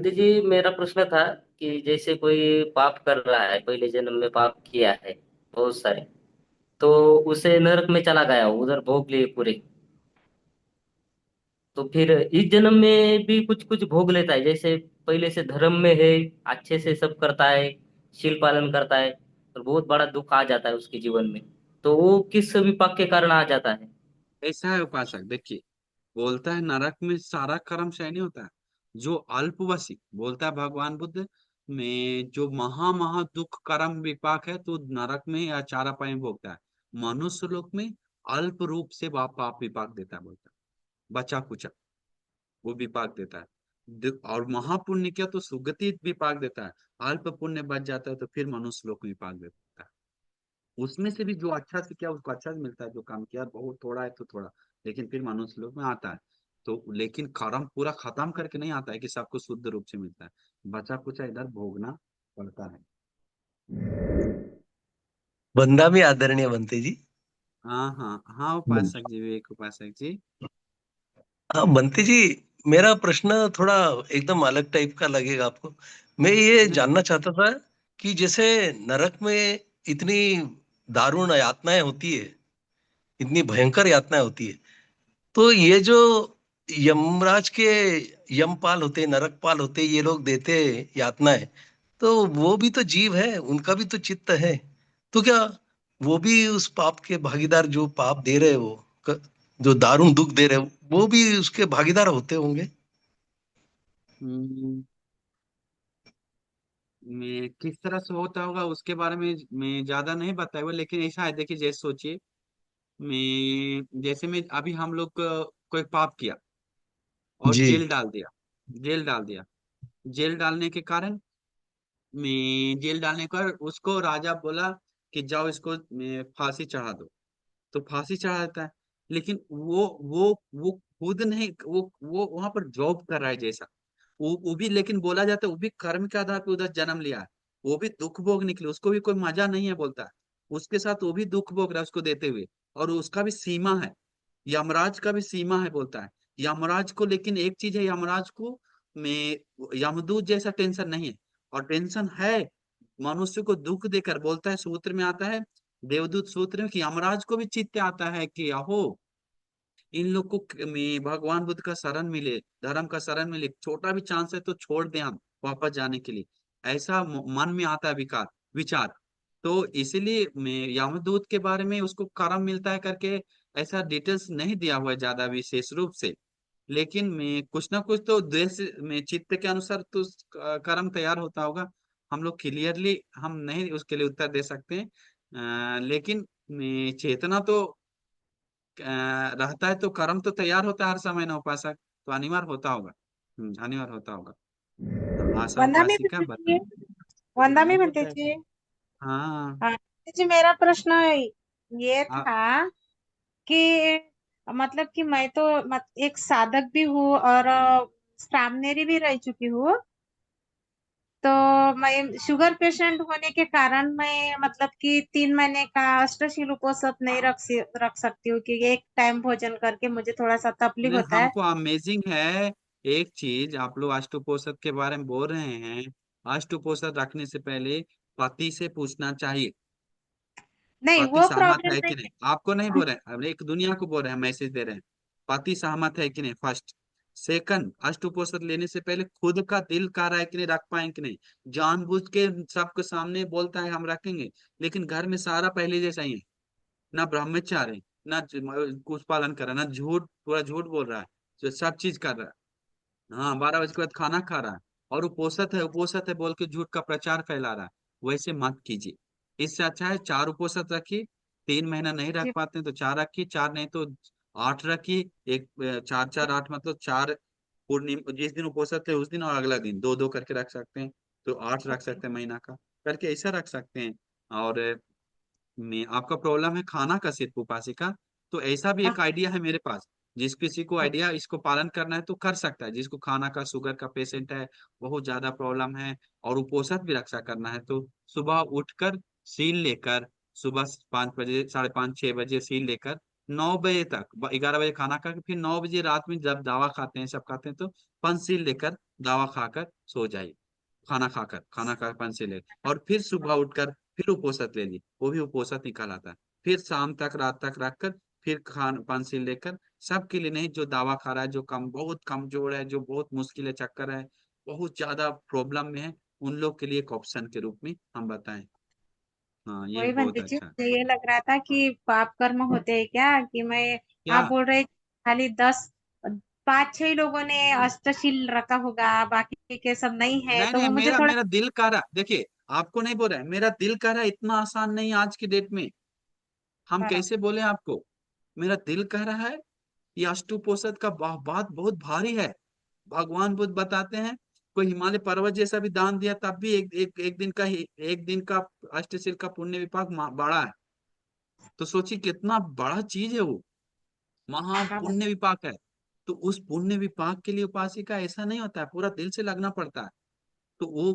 बंदी जी, मेरा प्रश्न था कि जैसे कोई पाप कर रहा है, पहले जन्म में पाप किया है बहुत सारे, तो उसे नरक में चला गया, उधर भोग लिए पूरे। तो फिर इस जन्म में भी कुछ कुछ भोग लेता है, जैसे पहले से धर्म में है, अच्छे से सब करता है, शील पालन करता है, और बहुत बड़ा दुख आ जाता है उसके जीवन में। तो वो किस विपाक के कारण आ जाता है? ऐसा है उपासक, देखिए, बोलता है नरक में सारा कर्म क्षय नहीं होता है। जो अल्पवसी बोलता है भगवान बुद्ध में, जो महा महा दुख कर्म विपाक है तो नरक में या चारापाई में भोगता है। मनुष्य लोक में अल्प रूप से पाप विपाक देता है, बोलता है बचा कुचा वो विपाक देता है। और महापुण्य किया तो सुगति विपाक देता है। अल्प पुण्य बच जाता है तो फिर मनुष्य लोक में विपाक देता है। उसमें से भी जो अच्छा से किया उसको अच्छा से मिलता है, जो काम किया बहुत थोड़ा है तो थोड़ा, लेकिन फिर मनुष्य लोक में आता है। तो लेकिन कर्म पूरा खत्म करके नहीं आता है कि सबको शुद्ध रूप से मिलता है। बचा कुचा इधर भोगना पड़ता है। बंदा भी आदरणीय बनते जी। हाँ हाँ हाँ, उपासक जी, विवेक उपासक जी। हाँ बनते जी, मेरा प्रश्न थोड़ा एकदम अलग टाइप का लगेगा आपको। मैं ये नहीं, जानना चाहता था कि जैसे नरक में इतनी दारुण यातनाएं होती है, इतनी भयंकर यातनाएं होती है, तो ये जो यमराज के यमपाल होते हैं, नरकपाल होते हैं, ये लोग देते हैं यातनाएं, तो वो भी तो जीव है, उनका भी तो चित्त है। तो क्या वो भी उस पाप के भागीदार, जो पाप दे रहे हो, जो दारुण दुख दे रहे हो, वो भी उसके भागीदार होते होंगे? हम्म, मैं किस तरह से होता होगा उसके बारे में मैं ज्यादा नहीं बताया हुआ, लेकिन ऐसा है, देखिए, जैसे सोचिए, मैं जैसे मैं अभी हम लोग कोई पाप किया और जी। जेल डाल दिया, जेल डाल दिया। जेल डालने के कारण, मैं जेल डालने पर उसको राजा बोला कि जाओ इसको फांसी चढ़ा दो, तो फांसी चढ़ा देता है। लेकिन वो खुद नहीं, वो वहां पर जॉब कर रहा है जैसा, वो भी, लेकिन बोला जाता है वो भी कर्म के आधार पर उधर जन्म लिया है। वो भी दुख भोगने के लिए, उसको भी कोई मजा नहीं है, बोलता है। उसके साथ वो भी दुख भोग रहा है उसको देते हुए। और उसका भी सीमा है, यमराज का भी सीमा है, बोलता है। यमराज को, लेकिन एक चीज है, यमराज को में यमदूत जैसा टेंशन नहीं है। और टेंशन है मनुष्य को दुख देकर, बोलता है, सूत्र में आता है, देवदूत सूत्र में, कि यमराज को भी चित्त आता है कि अहो, इन लोग को में भगवान बुद्ध का शरण मिले, धर्म का शरण मिले, छोटा भी चांस है तो छोड़ दें हम वापस जाने के लिए। ऐसा मन में आता है विकार, विचार। तो इसीलिए मैं यमदूत के बारे में उसको कर्म मिलता है करके ऐसा डिटेल्स नहीं दिया हुआ है ज्यादा विशेष रूप से। लेकिन मैं कुछ ना कुछ तो देश में चित्त के अनुसार तो कर्म तैयार होता होगा। हम लोग क्लियरली हम नहीं उसके लिए उत्तर दे सकते हैं। लेकिन चेतना तो रहता है तो कर्म तो तैयार होता है हर समय ना उपासक, तो अनिवार्य होता होगा। अनिवार्य होता होगा। हाँ, आशा वंदा में उपासिका बनते बताइए। जी। वंदा में नहीं बनते होता है जी। ऐसा। हाँ। हाँ जी, मेरा प्रश्न ये आ, था कि मतलब कि मैं तो एक साधक भी हूँ और सामनेरी भी रह चुकी हूँ। तो मैं शुगर पेशेंट होने के कारण मैं मतलब कि 3 महीने का अष्टशील उपवास नहीं रख सकती हूँ कि एक टाइम भोजन करके मुझे थोड़ा सा तकलीफ नहीं, होता है। हमको अमेजिंग है। एक चीज, आप लोग अष्टोपोषण के बारे में बोल रहे हैं, अष्टोपोषण रखने से पहले पति से पूछना चाहिए, नहीं, पति वो सहमत प्रॉब्लम है नहीं कि नहीं। है। आपको नहीं बोल रहे हैं, अब एक दुनिया को बोल रहे हैं, मैसेज दे रहे हैं, पति सहमत है कि नहीं, फर्स्ट। सेकंड, अष्टोपोषण लेने से पहले खुद का दिल कह रहा है कि नहीं, रख पाए कि नहीं। जानबूझ के सबके सामने बोलता है हम रखेंगे, लेकिन घर में सारा पहले जैसा ही है। ना ब्रह्मचारी, ना कुछ पालन कर रहा है, ना झूठ, पूरा झूठ बोल रहा है, जो सब चीज कर रहा है। हाँ, 12 बजे के बाद खाना खा रहा है, और उपोषित है बोल के झूठ का प्रचार फैला रहा है। वैसे मत कीजिए। इससे अच्छा है चार उपोषित रखिए। 3 महीना नहीं रख जी। पाते हैं तो चार रखिए, चार नहीं तो 8 रखिए। एक चार चार आठ, मतलब चार पूर्णिमा जिस दिन उपोषित है उस दिन, और अगला दिन दो दो करके रख सकते हैं। तो 8 रख ओके। सकते हैं महीना का, करके ऐसा रख सकते हैं। और में आपका प्रॉब्लम है खाना का, सिर्फ उपासिका, तो ऐसा भी एक आइडिया है मेरे पास। जिस किसी को आइडिया इसको पालन करना है तो कर सकता है, जिसको खाना का, शुगर का पेशेंट है, बहुत ज्यादा प्रॉब्लम है, और उपोषण भी रक्षा करना है, तो सुबह उठकर सील लेकर, सुबह 5 बजे, 5:30 6 बजे सील लेकर, 9 बजे तक, 11 बजे खाना खा के, फिर 9 बजे रात में जब दवा खाते हैं, सब खाते हैं, तो पंचशील लेकर दवा खाकर सो जाइए, खाना खाकर पेंसिल ले, और फिर सुबह उठकर फिर उपोषद ले ली, वो भी उपोषद निकल आता है, फिर शाम तक रात तक रखकर फिर खान पेंसिल लेकर, सबके लिए नहीं, जो दवा खा रहा है, जो कम बहुत कमजोर है, जो बहुत मुश्किल है, चक्कर है, बहुत ज्यादा प्रॉब्लम में है, उन लोग के लिए एक ऑप्शन के रूप में हम बताएं। हाँ, ये वही बहुत बंटी जी, अच्छा है। मुझे ये लग रहा था कि पाप कर्म होते हैं क्या, कि मैं, क्या? आप बोल रहे खाली 5-6 लोगों ने अष्टशील रखा होगा, बाकी के सब नहीं है, नहीं तो नहीं, वो मुझे मेरा थोड़ा। मेरा दिल कह रहा, देखिए, आपको नहीं बोल रहा है, मेरा दिल कह रहा है, इतना आसान नहीं है आज की डेट में। हम हाँ, कैसे बोले आपको? मेरा दिल कह रहा है, ये अष्टोपोषद का बात बहुत भारी है। भगवान बुद्ध बताते हैं, कोई हिमालय पर्वत जैसा भी दान दिया तब भी एक दिन का अष्टसिल का पुण्य विपाक बड़ा है। तो सोचिए कितना बड़ा चीज है वो, महा हाँ पुण्य विपाक है। तो उस पुण्य विपाक के लिए उपासिका ऐसा नहीं होता है, पूरा दिल से लगना पड़ता है। तो वो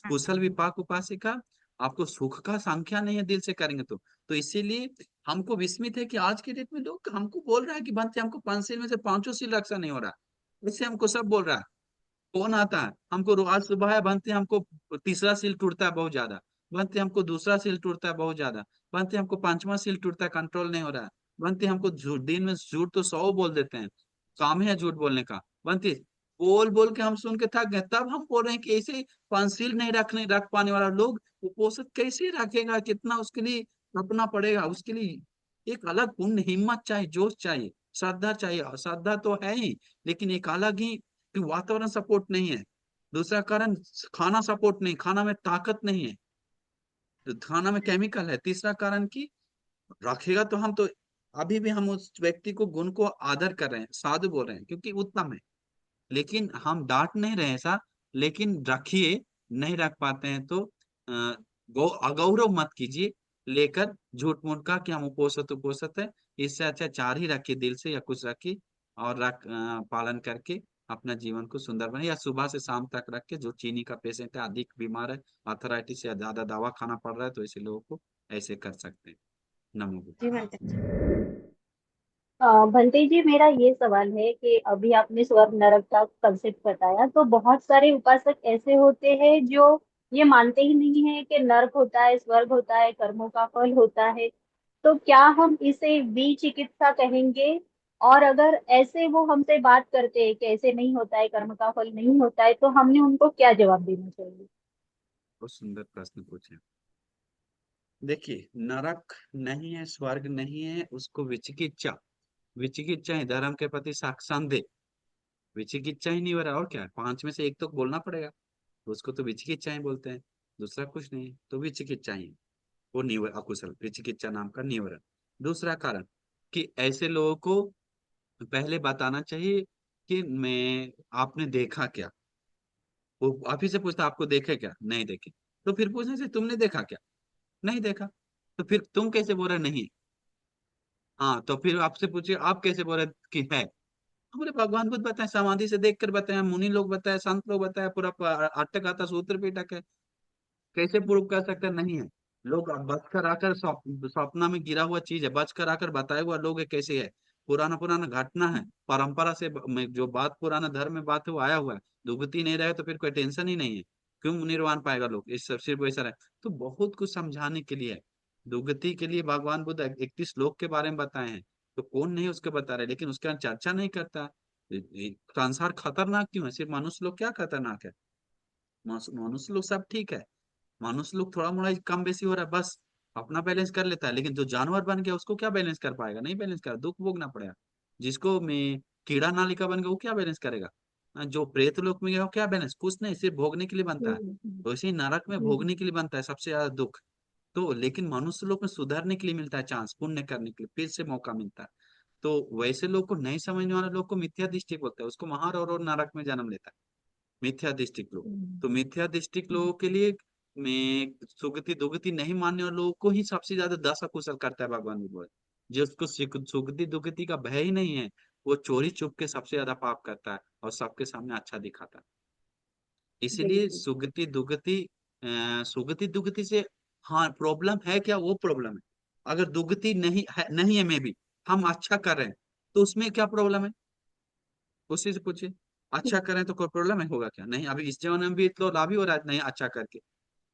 कुशल विपाक उपासिका आपको सुख का संख्या नहीं है, दिल से करेंगे तो इसीलिए हमको विस्मित है कि आज के डेट में लोग हमको बोल रहा है कि बनते हमको 5 सील में से 5 सील रक्षा नहीं हो रहा। इससे हमको सब बोल रहा है, कौन आता है हमको आज सुबह है बनते हमको तीसरा सील टूटता है बहुत ज्यादा, बनते हमको दूसरा सील टूटता है बहुत ज्यादा, बनते हमको पांचवा सील टूटता है, कंट्रोल नहीं हो रहा है, बनते हमको झूठ, दिन में झूठ तो 100 बोल देते हैं, काम है झूठ बोलने का, बनते बोल बोल के हम सुन के थक गए, तब हम बोल रहे हैं कि ऐसे पंसील नहीं रख पाने वाला लोग कुपोषित कैसे रखेगा, कितना उसके लिए अपना पड़ेगा, उसके लिए एक अलग पुण्य हिम्मत चाहिए, जोश चाहिए, श्रद्धा चाहिए, और श्रद्धा तो है ही, लेकिन एक अलग ही कि वातावरण सपोर्ट नहीं है। दूसरा कारण, खाना सपोर्ट नहीं, खाना में ताकत नहीं है, तो खाना में केमिकल है। तीसरा कारण कि रखेगा तो हम तो अभी भी हम उस व्यक्ति को गुण को आदर कर रहे हैं, साधु बोल रहे हैं क्योंकि उत्तम है, लेकिन हम डांट नहीं रहे ऐसा, लेकिन रखिए, नहीं रख पाते हैं तो गौ अगौरव मत कीजिए, लेकर झूठ मूठ का कि हम उपोषित है, इससे अच्छा 4 ही रखिए दिल से, या कुछ रखिए और पालन करके अपना जीवन को सुंदर बने, या सुबह से शाम तक रख के, जो चीनी का पेशेंट है, अधिक बीमार है, अर्थराइटिस या ज्यादा दवा खाना पड़ रहा है, तो ऐसे लोगों को ऐसे कर सकते हैं। नमो बुद्ध। जी बंटी जी। भंते जी, मेरा ये सवाल है कि अभी आपने स्वर्ग नरक का कंसेप्ट बताया, तो बहुत सारे उपासक ऐसे होते हैं जो ये मानते ही नहीं है कि नरक होता है, स्वर्ग होता है, कर्मों का फल होता है। तो क्या हम इसे विचिकित्सा कहेंगे? और अगर ऐसे वो हमसे बात करते हैं कि ऐसे नहीं होता है, कर्म का फल नहीं होता है, तो हमने उनको क्या जवाब देना चाहिए? बहुत सुंदर प्रश्न पूछे। देखिए, नरक नहीं है, स्वर्ग नहीं है, उसको विचिकित्सा, विचिकित्सा है धर्म के प्रति संदेह, विचिकित्सा ही नहीं हो रहा, और क्या है, 5 में से एक तो बोलना पड़ेगा, तो उसको तो विचिकित्सा ही बोलते हैं, दूसरा कुछ नहीं है, तो विचिकित्सा ही, वो निवर अकुशल विचिकित्सा नाम का निवारण। दूसरा कारण कि ऐसे लोगों को पहले बताना चाहिए कि मैं, आपने देखा क्या, वो आप ही से पूछता आपको देखे क्या, नहीं देखे, तो फिर पूछने से तुमने देखा क्या, नहीं देखा, तो फिर तुम कैसे बोल रहे नहीं? हाँ, तो फिर आपसे पूछिए आप कैसे बोल रहे कि है? हमारे भगवान खुद बताए, समाधि से देख कर बताए, मुनि लोग बताए, संत लोग बताए, पूरा अटक आता सूत्र पीटक है, कैसे प्रूव कर सकते हैं? नहीं है। लोग अब बच कर आकर स्वप्न में गिरा हुआ चीज है, बच कर आकर बताए हुआ लोग है, कैसे है, पुराना पुराना घटना है, परंपरा से जो बात पुराना धर्म में बात है वो आया हुआ है, दुगती नहीं रहे तो फिर कोई टेंशन ही नहीं है, क्यों निर्वाण पाएगा लोग, इस सब सिर्फ वैसा रहे। तो बहुत कुछ समझाने के लिए है, दुगति के लिए भगवान बुद्ध 31 श्लोक के बारे में बताए हैं, तो कौन नहीं उसके बता रहे, लेकिन उसके चर्चा नहीं करता। संसार खतरनाक क्यों है, सिर्फ मनुष्य लोग क्या खतरनाक है? मनुष्य लोग सब ठीक है, मनुष्य लोग थोड़ा मोड़ा कम बेसी हो रहा है बस, अपना बैलेंस कर लेता है, लेकिन जो जानवर बन गया उसको क्या बैलेंस कर पाएगा? नहीं बैलेंस कर, दुख भोगना पड़ेगा। जिसको मैं कीड़ा नालिका बन गया वो क्या बैलेंस करेगा? जो प्रेत लोक में गया वो क्या बैलेंस, कुछ नहीं, सिर्फ भोगने के लिए बनता है। हम्म, वैसे ही नरक में हम्म, भोगने के लिए बनता है सबसे ज्यादा दुख। तो लेकिन मनुष्य लोग में सुधरने के लिए मिलता है चांस, पुण्य करने के लिए फिर से मौका मिलता है। तो वैसे लोग को नहीं समझने वाले लोग को मिथ्या दृष्टि बोलते हैं, उसको महार और नरक में जन्म लेता है, मिथ्या दृष्टि लोग। हम्म, तो मिथ्या दृष्टि लोगों के लिए में सुगति दुगति नहीं मानने वाले लोगों को ही सबसे ज्यादा दशा कुशल करता है भगवान बुद्ध। जिसको सुगति दुगति का भय ही नहीं है, वो चोरी चुप के सबसे ज्यादा पाप करता है और सबके सामने अच्छा दिखाता है। इसीलिए बिल्कुल। सुगति दुगति से, हाँ प्रॉब्लम है क्या, वो प्रॉब्लम है। अगर दुगति नहीं है, मे भी हम अच्छा कर रहे हैं, तो उसमें क्या प्रॉब्लम है, उसी से पूछिए। अच्छा करें तो कोई प्रॉब्लम है होगा क्या? नहीं, अभी इस जमाने में भी तो लाभ ही हो रहा है नहीं अच्छा करके।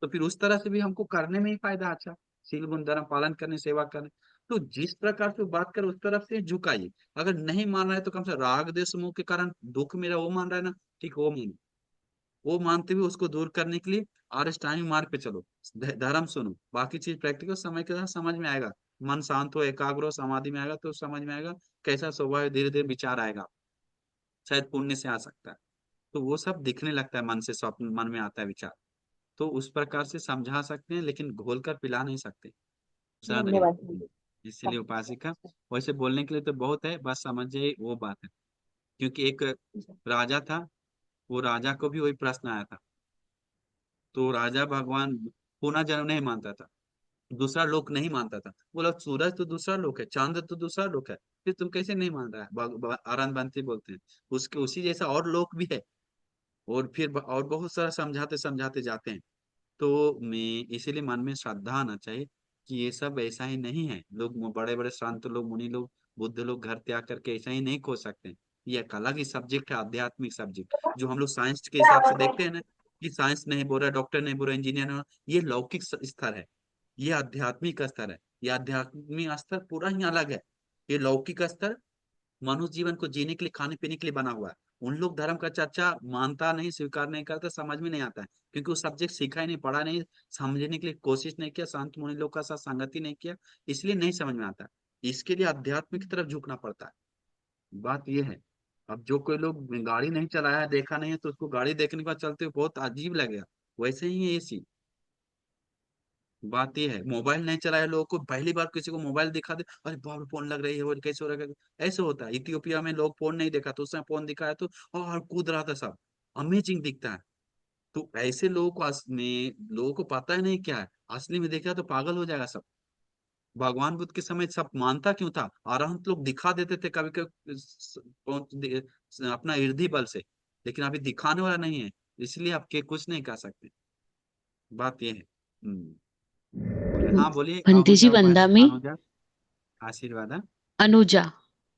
तो फिर उस तरह से भी हमको करने में ही फायदा। अच्छा, सील गुण धर्म पालन करने, सेवा करने, तो जिस प्रकार से बात कर उस तरफ से झुकाइए। अगर नहीं मान रहा है तो कम से राग देश मोह के कारण दुख मेरा वो मान रहा है ना, ठीक, वो मान, वो मानते हुए उसको दूर करने के लिए अष्टांगिक मार्ग पे चलो, धर्म सुनो, बाकी चीज प्रैक्टिकल समय के साथ समझ में आएगा। मन शांत हो, एकाग्र हो, समाधि में आएगा तो समझ में आएगा कैसा स्वभाव, धीरे धीरे विचार आएगा, शायद पुण्य से आ सकता है। तो वो सब दिखने लगता है मन से, स्वप्न मन में आता है विचार। तो उस प्रकार से समझा सकते हैं लेकिन घोल कर पिला नहीं सकते, दूसरा नहीं। धन्यवाद जी। इसीलिए उपासिका, वैसे बोलने के लिए तो बहुत है, बस समझिए वो बात है। क्योंकि एक राजा था, वो राजा को भी वही प्रश्न आया था। तो राजा भगवान पुनः जन्म नहीं मानता था, दूसरा लोक नहीं मानता था। बोला सूरज तो दूसरा लोक है, चांद तो दूसरा लोक है, फिर तुम कैसे नहीं मान रहा है? आनंद बंती बोलते हैं, उसके उसी जैसा और लोक भी है। और फिर और बहुत सारा समझाते समझाते जाते हैं। तो मैं इसीलिए मन में श्रद्धा आना चाहिए कि ये सब ऐसा ही नहीं है। लोग बड़े बड़े संत लोग, मुनि लोग, बुद्ध लोग घर त्याग करके ऐसा ही नहीं खो सकते। ये एक अलग ही सब्जेक्ट है, आध्यात्मिक सब्जेक्ट, जो हम लोग साइंस के हिसाब से देखते हैं ना, कि साइंस नहीं बोल रहा, डॉक्टर नहीं बोल रहा, इंजीनियर नहीं बोल रहा, ये लौकिक स्तर है, ये आध्यात्मिक स्तर है। ये आध्यात्मिक स्तर पूरा ही अलग है। ये लौकिक स्तर मनुष्य जीवन को जीने के लिए, खाने पीने के लिए बना हुआ है। उन लोग धर्म का चर्चा मानता नहीं, स्वीकार नहीं करता, समझ में नहीं आता है, क्योंकि वो सब्जेक्ट सीखा ही नहीं, पढ़ा नहीं, समझने के लिए कोशिश नहीं किया, संत मुनि लोग का साथ संगति नहीं किया, इसलिए नहीं समझ में आता। इसके लिए अध्यात्म की तरफ झुकना पड़ता है। बात यह है। अब जो कोई लोग गाड़ी नहीं चलाया है, देखा नहीं है, तो उसको गाड़ी देखने के बाद चलते हुए बहुत अजीब लगेगा। वैसे ही है ये चीज। बात ये है, मोबाइल नहीं चलाए लोगों को, पहली बार किसी को मोबाइल दिखा दे, अरे बाप रे फोन लग रही है, और कैसे हो रहा है, ऐसे होता है। इथियोपिया में लोग फोन नहीं देखा तो उस समय फोन दिखाया तो और कूद रहा था सब, अमेजिंग दिखता है। तो ऐसे लोगों को में लोगों को पता ही नहीं क्या है, असली में देखा तो पागल हो जाएगा सब। भगवान बुद्ध के समय सब मानता क्यों था? अरहंत लोग दिखा देते थे कभी कभी अपना इर्दी बल से, लेकिन अभी दिखाने वाला नहीं है, इसलिए आप के कुछ नहीं कर सकते। बात ये है। बोले, हाँ बोलिए, बंटी जी आहूजा वंदा उपास में अनुजा आशीर्वाद। अनुजा।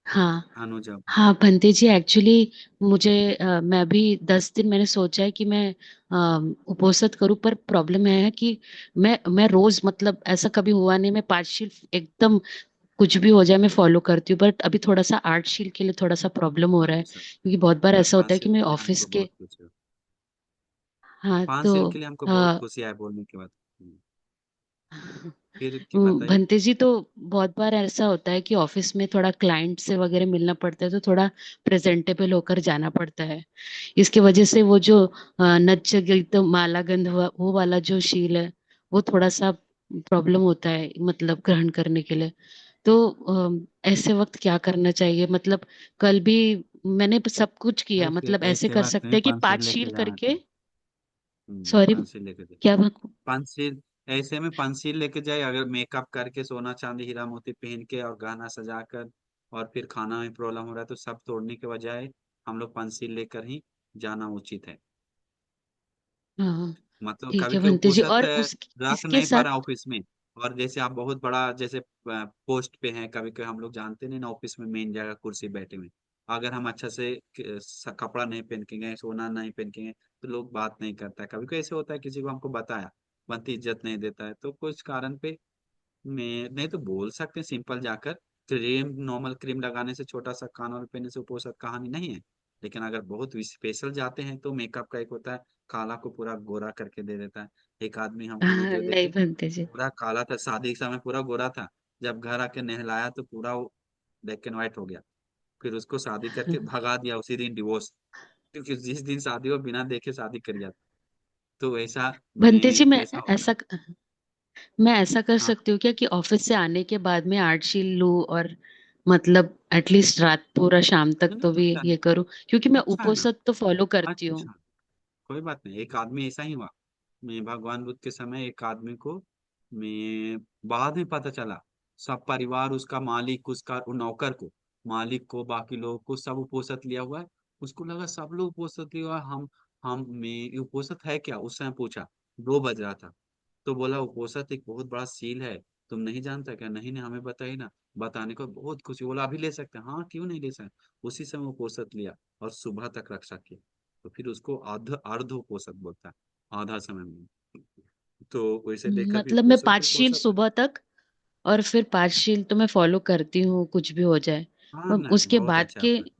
हाँ। अनुजा। हाँ बंटी जी एक्चुअली मुझे मैं भी 10 दिन मैंने सोचा है कि मैं उपोषित करूं, पर प्रॉब्लम है कि मैं रोज मतलब ऐसा कभी हुआ नहीं, मैं 5 शील एकदम कुछ भी हो जाए मैं फॉलो करती हूँ, बट अभी थोड़ा सा 8 शील के लिए थोड़ा सा प्रॉब्लम हो रहा है, अच्छा, क्योंकि बहुत बार अरे ऐसा होता पाँच है कि सील मैं के लिए ऑफिस हमको के। बहुत खुशी है। हाँ पाँच तो सील के लिए हमको बहुत खुशी है बोलने के बाद। फिर की बताइए। भंते जी तो बहुत बार ऐसा होता है कि ऑफिस में थोड़ा क्लाइंट से वगैरह मिलना पड़ता है, तो थोड़ा प्रेजेंटेबल होकर जाना पड़ता है। इसकी वजह से वो जो नच गीत माला गंध वो वाला जो शील है, वो थोड़ा सा प्रॉब्लम होता है मतलब ग्रहण करने के लिए। तो ऐसे वक्त क्या करना चाहिए? मतलब कल भी मैंने सब कुछ किया, ऐसे मतलब ऐसे ऐसे कर वक्त सकते में हैं कि पाँच सील 5 शील लेके जाना करके। चाहिए। सॉरी, पाँच सील लेके जाए। क्या पाँच सील, ऐसे में पाँच सील लेके जाए, अगर मेकअप करके, सोना चांदी हीरा मोती पहन के और गहना सजा कर, और फिर खाना में प्रॉब्लम हो रहा है तो सब तोड़ने के बजाय हम लोग पाँच सील लेकर ही जाना उचित है। हाँ मतलब ठीक कभी है कभी भंते जी, फुर्सत और उस रख इसके नहीं पा रहा साथ। ऑफिस में, और जैसे आप बहुत बड़ा जैसे पोस्ट पे हैं, कभी कभी हम लोग जानते नहीं ना, ऑफिस में मेन जगह कुर्सी बैठे हुए, अगर हम अच्छा से कपड़ा नहीं पहन के गए, सोना नहीं पहन के गए, तो लोग बात नहीं करता है। कभी कभी ऐसे होता है, किसी को हमको बताया, बनती इज्जत नहीं देता है, तो कुछ कारण पे मैं नहीं तो बोल सकते हैं सिंपल जाकर, क्रीम, नॉर्मल क्रीम लगाने से, छोटा सा कान और पहनने से उपोषित कहानी नहीं है। लेकिन अगर बहुत स्पेशल जाते हैं तो मेकअप का एक होता है, काला को पूरा गोरा करके दे देता है। एक आदमी हमको वीडियो नहीं देखे, भंते जी। पूरा काला था, शादी के समय पूरा गोरा था, जब घर आके नहलाया तो पूरा ब्लैक एंड व्हाइट हो गया। फिर उसको शादी करके भगा दिया उसी दिन, डिवोर्स, क्योंकि जिस दिन शादी हो बिना देखे शादी कर दिया। तो ऐसा भंते जी में ऐसा होता है। मैं ऐसा कर हाँ, सकती हूँ क्या कि ऑफिस से आने के बाद में 8 शील लूँ, और मतलब एटलीस्ट रात पूरा शाम तक चलिए तो भी अच्छा है। ये करूँ, क्योंकि मैं अच्छा है ना। उपोषित तो फॉलो करती हूँ। अच्छा, कोई बात नहीं, एक आदमी ऐसा ही हुआ। मैं भगवान बुद्ध के समय एक आदमी को, मैं बाद में पता चला, सब परिवार उसका, मालिक उसका, वो नौकर को, मालिक को, बाकी लोगों को, सब उपोषित लिया हुआ है। उसको लगा सब लोग उपोषित लिया हुआ है, हम मैं ये उपोषित है क्या? उस समय पूछा, 2 बज रहा था। तो बोला उपोषित एक बहुत बड़ा सील है, तुम नहीं जानता क्या? नहीं नहीं, हमें बताइए ना। बताने को बहुत खुशी, बोला अभी ले सकते हैं। हाँ क्यों नहीं ले सकते। उसी समय वो पोषक लिया और सुबह तक रक्षा किया। तो फिर उसको अर्ध पोषक बोलता है, आधा समय में। तो वैसे देखा फिर मतलब मैं पोषक तो 5 शील पोषक है। सुबह तक और फिर 5 शील तो मैं फॉलो करती हूँ, कुछ भी हो जाए। हाँ नहीं, उसके बहुत बाद अच्छा के अपना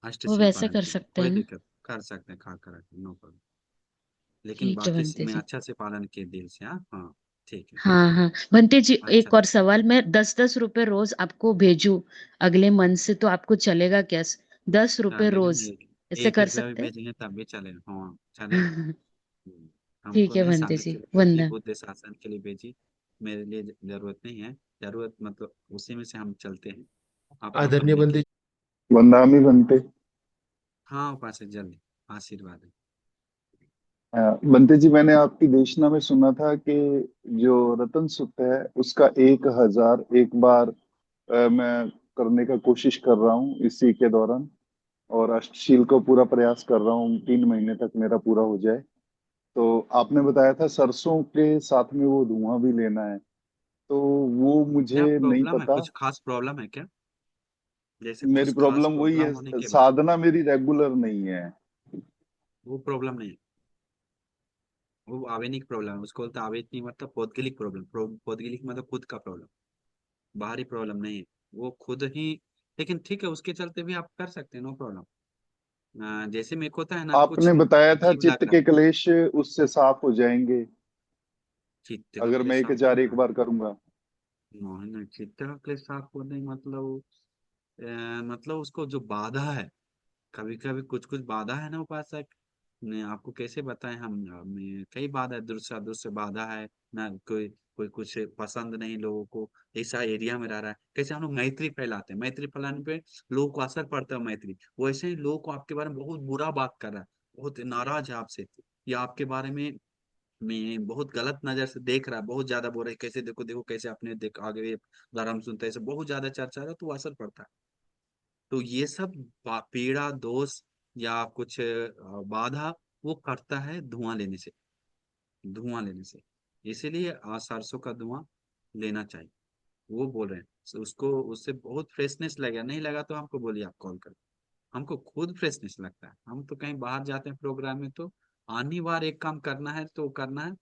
वो अष्टशील वैसे पालन कर कीजिए, सकते कोई हैं ना? दिक्कत कर सकते हैं, खा कर, नो प्रॉब्लम। लेकिन ठीक है बाकी बनते में जी। अच्छा से पालन किए दिल से। हाँ हाँ, ठीक है। हाँ हाँ बनते जी, अच्छा एक और लगा। सवाल, मैं 10-10 रुपए रोज आपको भेजू अगले मंथ से, तो आपको चलेगा क्या? 10 रुपए चलेगा रोज नहीं, ऐसे एक कर रुपया भी सकते भेजेंगे तब भी चलेगा, हाँ चलेगा। हैं? हमको ठीक है नहीं, बनते साधक जी, के लिए भेजिए, वंदन। बुद्ध शासन के लिए भेजिए। मेरे लिए जरूरत नहीं है। जरूरत मतलब उसी में से हम चलते हैं अपना आदरणीय पढ़ने के बंदी। लिए। वंदामी बनते। हाँ उपासक जल्दी, आशीर्वाद है। बनते जी, मैंने आपकी देशना में सुना था कि जो रतन सुक्त है उसका 1,000 एक बार मैं करने का कोशिश कर रहा हूँ इसी के दौरान। और अष्टशील को पूरा प्रयास कर रहा हूँ 3 महीने तक मेरा पूरा हो जाए। तो आपने बताया था सरसों के साथ में वो धुआं भी लेना है, तो वो क्या मुझे नहीं प्रॉब्लम है? पता। कुछ खास प्रॉब्लम है क्या? जैसे मेरी कुछ खास प्रॉब्लम वही प्रॉब्लम होने है, के बाद। साधना मेरी रेगुलर नहीं है। वो प्रॉब्लम नहीं है, वो आवेनिक प्रॉब्लम है। उसको बोलते हैं आवेनिक, मतलब पौद्गलिक प्रॉब्लम। पौद्गलिक मतलब खुद का प्रॉब्लम, बाहरी प्रॉब्लम नहीं है। वो खुद ही। लेकिन ठीक है, उसके चलते भी आप कर सकते हैं, नो प्रॉब्लम। जैसे मेरे को होता है ना, कुछ आपने बताया था अजीब चित्त लग रहा के है। क्लेश उससे साफ हो जाएंगे चित्त का अगर मैं क्लेश एक साफ हजार होगा? एक बार करूंगा। नहीं नहीं, चित्त का क्लेश साफ होने मतलब मतलब उसको जो बाधा है, कभी कभी कुछ कुछ बाधा है ना उपासक। ने आपको कैसे बताएं हम, में कई बाधा है, दूसरा दूसरे बाधा है ना। कोई कोई कुछ पसंद नहीं लोगों को, ऐसा एरिया में रह रहा है। कैसे हम लोग मैत्री फैलाते हैं, मैत्री फैलाने पे लोगों को असर पड़ता है मैत्री। वैसे ही लोगों को आपके बारे में बहुत बुरा बात कर रहा है, बहुत नाराज है आपसे, या आपके बारे में बहुत गलत नजर से देख रहा है, बहुत ज्यादा बोल रहा है, कैसे देखो देखो कैसे आपने देख आगे धर्म सुनते हैं, ऐसे बहुत ज्यादा चर्चा है, तो वो असर पड़ता है। तो ये सब पीड़ा दोष या कुछ बाधा वो करता है धुआं लेने से, धुआं लेने से। इसीलिए सरसों का धुआं लेना चाहिए। वो बोल रहे हैं, तो उसको उससे बहुत फ्रेशनेस लगेगा। नहीं लगा तो हमको बोलिए, आप कॉल कर। हमको खुद फ्रेशनेस लगता है। हम तो कहीं बाहर जाते हैं प्रोग्राम में, तो आनी बार एक काम करना है तो करना है,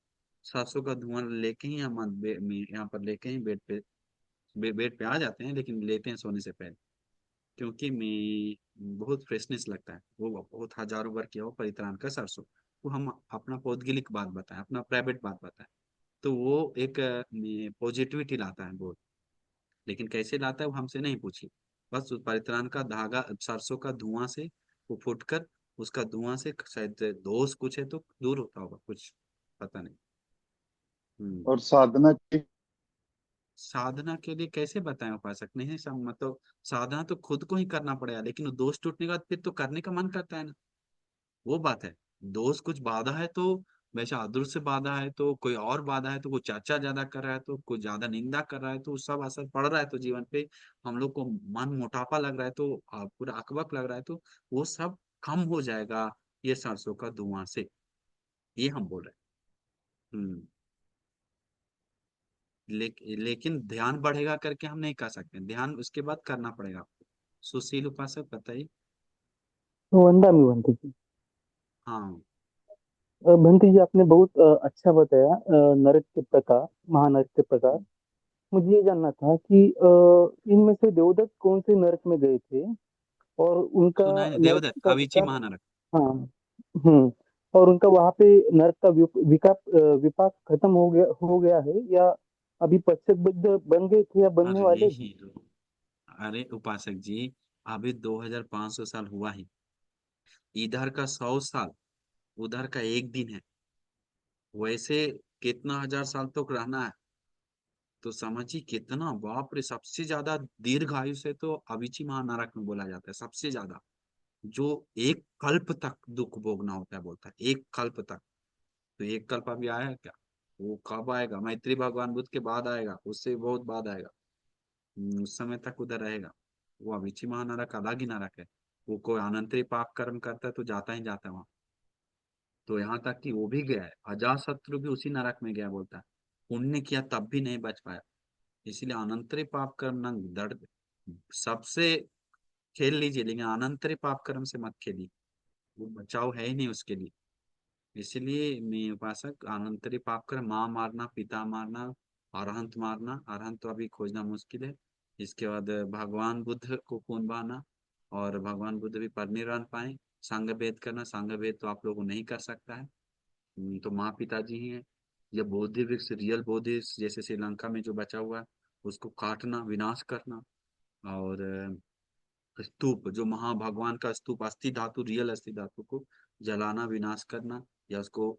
सरसों का धुआं लेके ही हम यहाँ पर लेके ही बेड पे बेड पे आ जाते हैं, लेकिन लेते हैं सोने से पहले। क्योंकि मैं बहुत फ्रेशनेस लगता है। वो बहुत हजारों बार किया हो परित्राण का सरसों। वो हम अपना पौद्गलिक बात बताएं, अपना प्राइवेट बात बताएं, तो वो एक पॉजिटिविटी लाता है बहुत। लेकिन कैसे लाता है वो हमसे नहीं पूछिए। बस उस परित्राण का धागा सरसों का धुआं से वो फूटकर, उसका धुआं से शायद दोष कुछ है तो दूर होता होगा कुछ, पता नहीं। हम्म। और साधना की साधना के लिए कैसे बताएं उपासक? नहीं सब मतलब, साधना तो खुद को ही करना पड़ेगा, लेकिन वो दोष टूटने के बाद फिर तो करने का मन करता है ना। वो बात है। दोस्त कुछ बाधा है तो, वैसा अदृश्य बाधा है तो, कोई और बाधा है तो, कोई चर्चा ज्यादा कर रहा है तो, कोई ज्यादा निंदा कर रहा है तो, सब असर पड़ रहा है तो जीवन पे। हम लोग को मन मोटापा लग रहा है तो, पूरा अकबक लग रहा है तो, वो सब कम हो जाएगा ये सरसों का धुआं से। ये हम बोल रहे हैं। लेकिन ध्यान बढ़ेगा करके हम नहीं कर सकते, ध्यान उसके बाद करना पड़ेगा आपको। सुशील उपासक बताइए। वंदा में बनती थी। हाँ। भंती जी, आपने बहुत अच्छा बताया नरक के प्रकार, महानरक के प्रकार। मुझे ये जानना था कि इनमें से देवदत्त कौन से नरक में गए थे और उनका सुना है ना, नरक देवदत्त का अविची विकास। महानरक। हाँ। हम्म। और उनका वहां पे नरक का विपाक खत्म हो गया है, या अभी पश्चात बन गए थे या बनने अरे वाले हैं? हीरो, अरे उपासक जी, अभी 2500 साल हुआ ही। इधर का 100 साल, उधर का एक दिन है। वैसे कितना हजार साल तक रहना है, तो समझिए कितना, बाप रे। सबसे ज्यादा दीर्घ आयु से तो अविची महानरक में बोला जाता है, सबसे ज्यादा। जो एक कल्प तक दुख भोगना होता है, बोलता है एक कल्प तक। तो एक कल्प अभी आया है क्या? वो कब आएगा? मैत्री भगवान बुद्ध के बाद आएगा, उससे बहुत बाद आएगा। उस समय तक उधर रहेगा। वो अविची महानरक अलग ही नरक है। वो कोई अनंतरी पाप कर्म करता है तो जाता ही जाता है वहां। तो यहाँ तक कि वो भी गया है, अजात शत्रु भी उसी नरक में गया, बोलता है। पुण्य किया तब भी नहीं बच पाया। इसलिए अनंतरी पाप कर्म न दर्द, सबसे खेल लीजिए लेकिन अनंतरी पाप कर्म से मत खेलिए, वो बचाव है ही नहीं उसके लिए। इसलिए मैं उपासक अनंतरी पाप कर्म, माँ मारना, पिता मारना, अरहंत मारना, अरहंत तो अभी खोजना मुश्किल है। इसके बाद भगवान बुद्ध को खून बहाना, और भगवान बुद्ध भी परिनिर्वाण पाए। संघ भेद करना, संघ भेद तो आप लोगों को नहीं कर सकता है, तो माँ पिताजी ही हैं। या बोधि वृक्ष, रियल बोधि वृक्ष जैसे श्रीलंका में जो बचा हुआ है उसको काटना, विनाश करना। और स्तूप, जो महाभगवान का स्तूप, अस्थि धातु, रियल अस्थि धातु को जलाना, विनाश करना, या उसको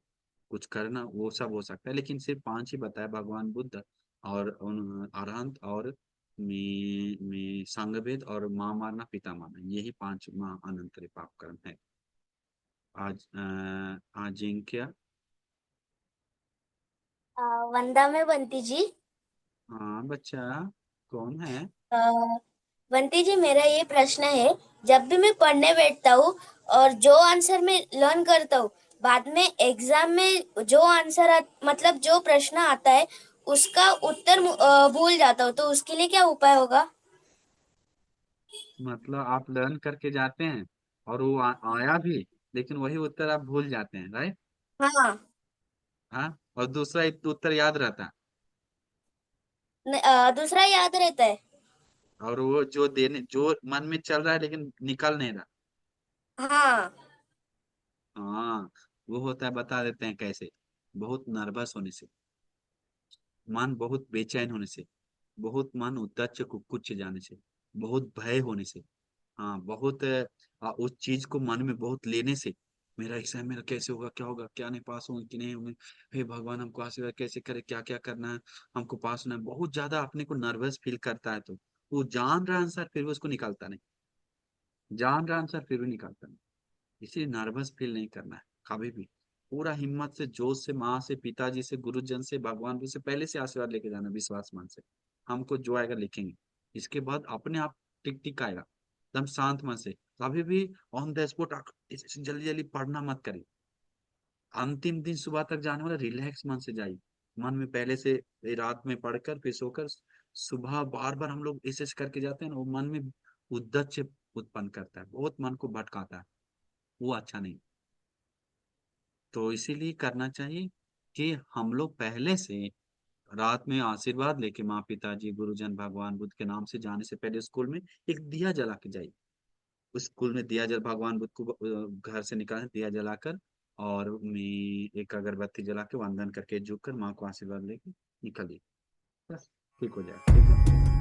कुछ करना, वो सब हो सकता है। लेकिन सिर्फ 5 ही बताया, भगवान बुद्ध और अरहंत और में संगभेद और माँ मारना, पिता मारना, यही 5 माँ अनंतरी पाप कर्म है। आज अजिंक्य। वंदा में बंटी जी। हाँ बच्चा, कौन है? अ, बंटी जी, मेरा ये प्रश्न है, जब भी मैं पढ़ने बैठता हूँ और जो आंसर मैं लर्न करता हूँ, बाद में एग्जाम में जो आंसर मतलब जो प्रश्न आता है उसका उत्तर भूल जाता हूँ, तो उसके लिए क्या उपाय होगा? मतलब आप लर्न करके जाते हैं और वो आया भी, लेकिन वही उत्तर आप भूल जाते हैं, राइट? हाँ। हाँ, और दूसरा एक उत्तर याद रहता है, दूसरा याद रहता है। और वो जो देने, जो मन में चल रहा है लेकिन निकल नहीं रहा। हाँ। हाँ, वो होता है, बता देते हैं कैसे। बहुत नर्वस होने से, मन बहुत बेचैन होने से, बहुत मन उद्दच्च कुकुच्च जाने से, बहुत भय होने से, हाँ बहुत उस चीज को मन में बहुत लेने से, मेरा एग्जाम मेरा कैसे होगा, क्या होगा, क्या नहीं, पास होंगे कि नहीं होंगे, हे भगवान हमको आशीर्वाद कैसे करे, क्या क्या करना है, हमको पास होना है, बहुत ज्यादा अपने को नर्वस फील करता है। तो वो जान रहा आंसर फिर भी उसको निकालता नहीं, जान रहा आंसर फिर भी निकालता नहीं। इसलिए नर्वस फील नहीं करना है कभी भी। पूरा हिम्मत से, जोश से, माँ से, पिताजी से, गुरुजन से, भगवान से पहले से आशीर्वाद लेके जाना, विश्वास मन से। हमको जो आएगा लिखेंगे, इसके बाद अपने आप टिक टिक आएगा, एकदम शांत मन से। कभी भी ऑन द स्पॉट जल्दी जल्दी पढ़ना मत करिए। अंतिम दिन सुबह तक जाने वाला, रिलैक्स मन से जाइए। मन में पहले से रात में पढ़कर फिर सोकर सुबह बार बार हम लोग ऐसे करके जाते हैं ना, वो मन में उद्दच्च उत्पन्न करता है, बहुत मन को भटकाता है, वो अच्छा नहीं। तो इसीलिए करना चाहिए कि हम लोग पहले से रात में आशीर्वाद लेके, माँ पिताजी, गुरुजन, भगवान बुद्ध के नाम से जाने से पहले स्कूल में एक दिया जला के जाइए। उस स्कूल में दिया जल, भगवान बुद्ध को घर से निकालें दिया जलाकर, और में एक अगरबत्ती जला के वंदन करके झुक कर माँ को आशीर्वाद लेके निकलिए, बस ठीक हो जाए, ठीक है।